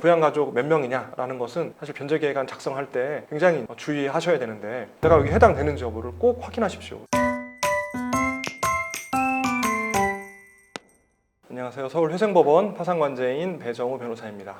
부양가족 몇 명이냐라는 것은 사실 변제계획안 작성할 때 굉장히 주의하셔야 되는데 내가 여기 해당되는지 여부를 꼭 확인하십시오. 안녕하세요. 서울회생법원 파산관제인 배정우 변호사입니다.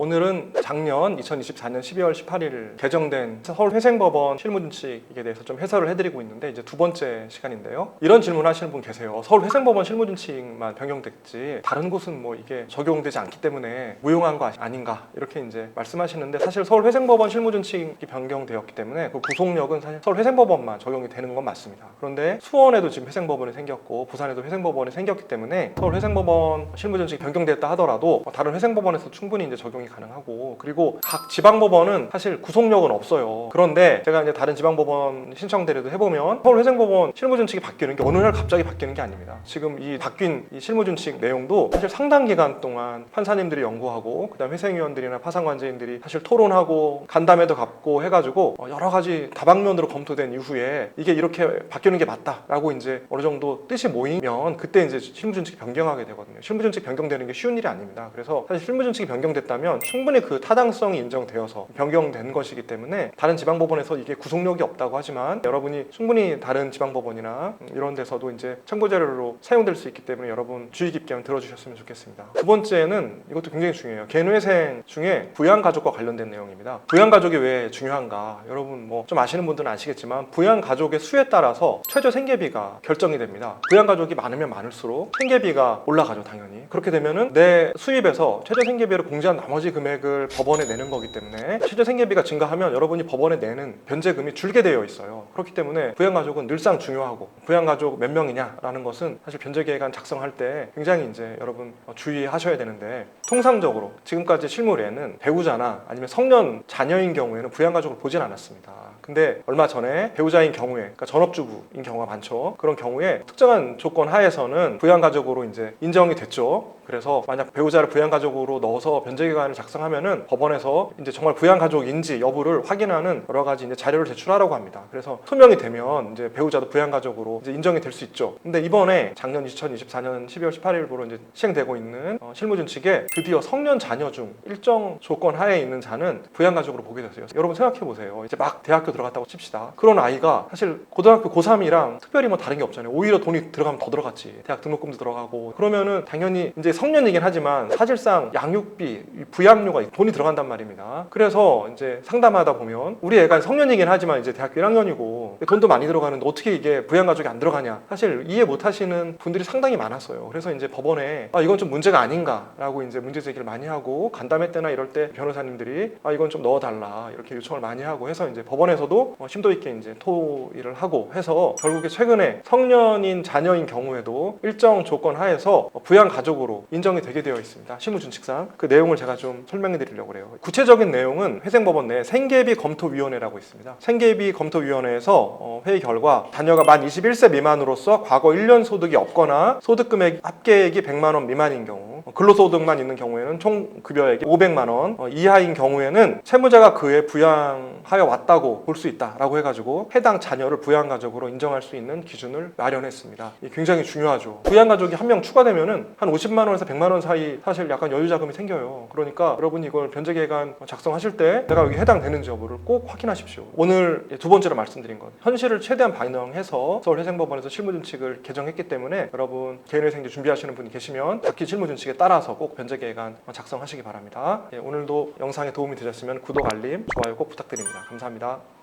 오늘은 작년 2024년 12월 18일 개정된 서울회생법원 실무준칙에 대해서 좀 해설을 해드리고 있는데 이제 두 번째 시간인데요. 이런 질문 하시는 분 계세요. 서울회생법원 실무준칙만 변경됐지 다른 곳은 뭐 이게 적용되지 않기 때문에 무용한 거 아닌가 이렇게 이제 말씀하시는데 사실 서울회생법원 실무준칙이 변경되었기 때문에 그 구속력은 사실 서울회생법원만 적용이 되는 건 맞습니다. 그런데 수원에도 지금 회생법원이 생겼고 부산에도 회생법원이 생겼기 때문에 서울회생법원 실무준칙이 변경됐다 하더라도 다른 회생법원에서 충분히 이제 적용이 가능하고 그리고 각 지방법원은 사실 구속력은 없어요. 그런데 제가 이제 다른 지방법원 신청대리도 해보면 서울회생법원 실무준칙이 바뀌는 게 어느 날 갑자기 바뀌는 게 아닙니다. 지금 이 바뀐 이 실무준칙 내용도 사실 상당 기간 동안 판사님들이 연구하고 그다음 회생위원들이나 파산관제인들이 사실 토론하고 간담회도 갖고 해가지고 여러 가지 다방면으로 검토된 이후에 이게 이렇게 바뀌는 게 맞다라고 이제 어느 정도 뜻이 모이면 그때 이제 실무준칙이 변경하게 되거든요. 실무준칙 변경되는 게 쉬운 일이 아닙니다. 그래서 사실 실무준칙이 변경됐다면 충분히 그 타당성이 인정되어서 변경된 것이기 때문에 다른 지방법원에서 이게 구속력이 없다고 하지만 여러분이 충분히 다른 지방법원이나 이런 데서도 이제 참고자료로 사용될 수 있기 때문에 여러분 주의 깊게 한번 들어주셨으면 좋겠습니다. 두 번째는 이것도 굉장히 중요해요. 개인회생 중에 부양가족과 관련된 내용입니다. 부양가족이 왜 중요한가? 여러분 뭐 좀 아시는 분들은 아시겠지만 부양가족의 수에 따라서 최저 생계비가 결정이 됩니다. 부양가족이 많으면 많을수록 생계비가 올라가죠, 당연히. 그렇게 되면은 내 수입에서 최저 생계비를 공제한 나머지 금액을 법원에 내는 거기 때문에 최저 생계비가 증가하면 여러분이 법원에 내는 변제금이 줄게 되어 있어요. 그렇기 때문에 부양가족은 늘상 중요하고 부양가족 몇 명이냐라는 것은 사실 변제계획안 작성할 때 굉장히 이제 여러분 주의하셔야 되는데 통상적으로 지금까지 실무례는 배우자나 아니면 성년 자녀인 경우에는 부양가족을 보진 않았습니다. 근데 얼마 전에 배우자인 경우에 그러니까 전업주부인 경우가 많죠. 그런 경우에 특정한 조건 하에서는 부양가족으로 이제 인정이 됐죠. 그래서 만약 배우자를 부양가족으로 넣어서 변제계획안을 작성하면은 법원에서 이제 정말 부양가족인지 여부를 확인하는 여러 가지 이제 자료를 제출하라고 합니다. 그래서 소명이 되면 이제 배우자도 부양가족으로 이제 인정이 될 수 있죠. 근데 이번에 작년 2024년 12월 18일부로 이제 시행되고 있는 실무준칙에 드디어 성년 자녀 중 일정 조건 하에 있는 자는 부양가족으로 보게 됐어요. 여러분 생각해 보세요. 이제 막 대학교 들어갔다고 칩시다. 그런 아이가 사실 고등학교 고3이랑 특별히 뭐 다른 게 없잖아요. 오히려 돈이 들어가면 더 들어갔지. 대학 등록금도 들어가고 그러면은 당연히 이제 성년이긴 하지만 사실상 양육비, 부양료가 돈이 들어간단 말입니다. 그래서 이제 상담하다 보면 우리 애가 성년이긴 하지만 이제 대학교 1학년이고 돈도 많이 들어가는데 어떻게 이게 부양가족이 안 들어가냐 사실 이해 못 하시는 분들이 상당히 많았어요. 그래서 이제 법원에 이건 좀 문제가 아닌가라고 이제 문제 제기를 많이 하고 간담회 때나 이럴 때 변호사님들이 이건 좀 넣어달라 이렇게 요청을 많이 하고 해서 이제 법원에서도 심도 있게 이제 토의를 하고 해서 결국에 최근에 성년인 자녀인 경우에도 일정 조건 하에서 부양가족으로 인정이 되게 되어 있습니다. 실무준칙상 그 내용을 제가 좀 설명해 드리려고 해요. 구체적인 내용은 회생법원 내에 생계비 검토위원회라고 있습니다. 생계비 검토위원회에서 회의 결과 자녀가 만 21세 미만으로서 과거 1년 소득이 없거나 소득금액 합계액이 100만 원 미만인 경우 근로소득만 있는 경우에는 총 급여액이 500만 원 이하인 경우에는 채무자가 그에 부양하여 왔다고 볼 수 있다라고 해가지고 해당 자녀를 부양가족으로 인정할 수 있는 기준을 마련했습니다. 이게 굉장히 중요하죠. 부양가족이 한 명 추가되면은 한 50만 원에서 100만 원 사이 사실 약간 여유자금이 생겨요. 그러니까 여러분이 이걸 변제계획안 작성하실 때 내가 여기 해당되는지 여부를 꼭 확인하십시오. 오늘 두 번째로 말씀드린 것 현실을 최대한 반영해서 서울회생법원에서 실무준칙을 개정했기 때문에 여러분 개인회생제 준비하시는 분이 계시면 바뀐 실무준칙에 따라서 꼭 변제계획안 작성하시기 바랍니다. 오늘도 영상에 도움이 되셨으면 구독, 알림, 좋아요 꼭 부탁드립니다. 감사합니다.